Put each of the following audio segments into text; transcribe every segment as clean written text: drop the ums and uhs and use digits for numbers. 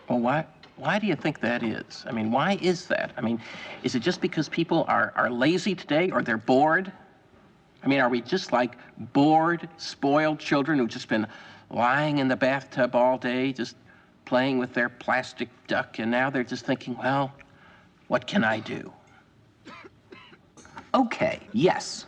Well, why do you think that is? I mean, why is that? I mean, is it just because people are lazy today or they're bored? I mean, are we just like bored, spoiled children who've just been lying in the bathtub all day, just playing with their plastic duck, and now they're just thinking, well, what can I do? Okay, yes,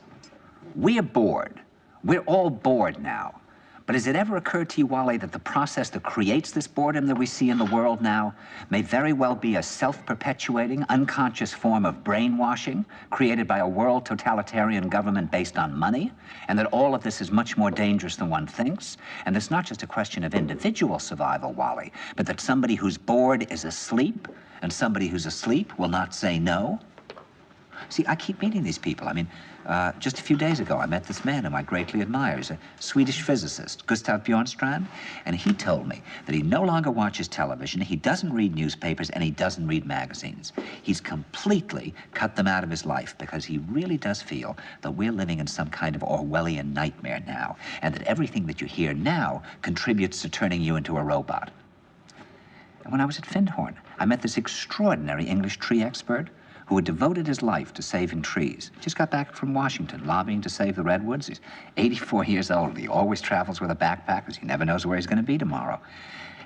we're bored. We're all bored now. But has it ever occurred to you, Wally, that the process that creates this boredom that we see in the world now may very well be a self-perpetuating, unconscious form of brainwashing created by a world totalitarian government based on money, and that all of this is much more dangerous than one thinks, and it's not just a question of individual survival, Wally, but that somebody who's bored is asleep, and somebody who's asleep will not say no? See, I keep meeting these people. I mean, just a few days ago, I met this man whom I greatly admire. He's a Swedish physicist, Gustav Bjornstrand, and he told me that he no longer watches television, he doesn't read newspapers, and he doesn't read magazines. He's completely cut them out of his life because he really does feel that we're living in some kind of Orwellian nightmare now, and that everything that you hear now contributes to turning you into a robot. And when I was at Findhorn, I met this extraordinary English tree expert who had devoted his life to saving trees. Just got back from Washington, lobbying to save the redwoods. He's 84 years old. He always travels with a backpack because he never knows where he's going to be tomorrow.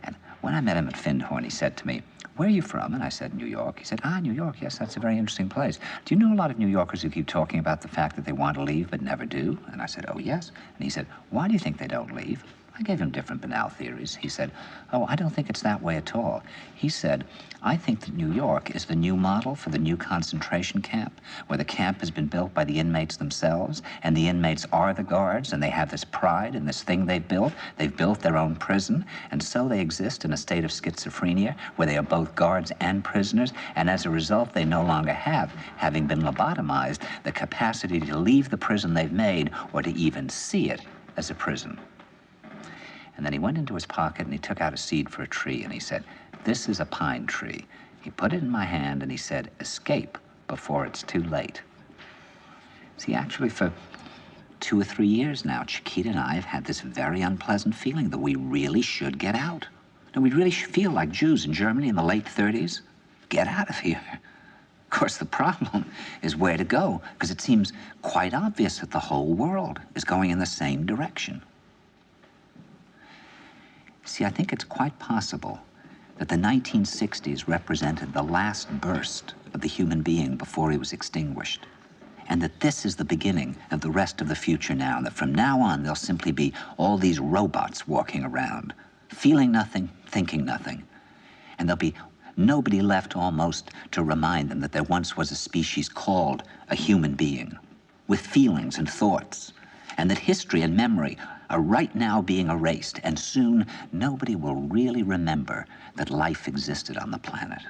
And when I met him at Findhorn, he said to me, "Where are you from?" And I said, "New York." He said, "Ah, New York, yes, that's a very interesting place. Do you know a lot of New Yorkers who keep talking about the fact that they want to leave but never do?" And I said, "Oh, yes." And he said, "Why do you think they don't leave?" I gave him different banal theories. He said, "Oh, I don't think it's that way at all." He said, "I think that New York is the new model for the new concentration camp, where the camp has been built by the inmates themselves, and the inmates are the guards, and they have this pride in this thing they've built. They've built their own prison, and so they exist in a state of schizophrenia, where they are both guards and prisoners, and as a result, they no longer have, having been lobotomized, the capacity to leave the prison they've made, or to even see it as a prison." And then he went into his pocket and he took out a seed for a tree and he said, "This is a pine tree." He put it in my hand and he said, "Escape before it's too late." See, actually for 2 or 3 years now, Chiquita and I have had this very unpleasant feeling that we really should get out. And we really feel like Jews in Germany in the late 30s. Get out of here. Of course, the problem is where to go, because it seems quite obvious that the whole world is going in the same direction. See, I think it's quite possible that the 1960s represented the last burst of the human being before he was extinguished, and that this is the beginning of the rest of the future now, and that from now on there'll simply be all these robots walking around, feeling nothing, thinking nothing, and there'll be nobody left almost to remind them that there once was a species called a human being, with feelings and thoughts, and that history and memory are right now being erased, and soon nobody will really remember that life existed on the planet.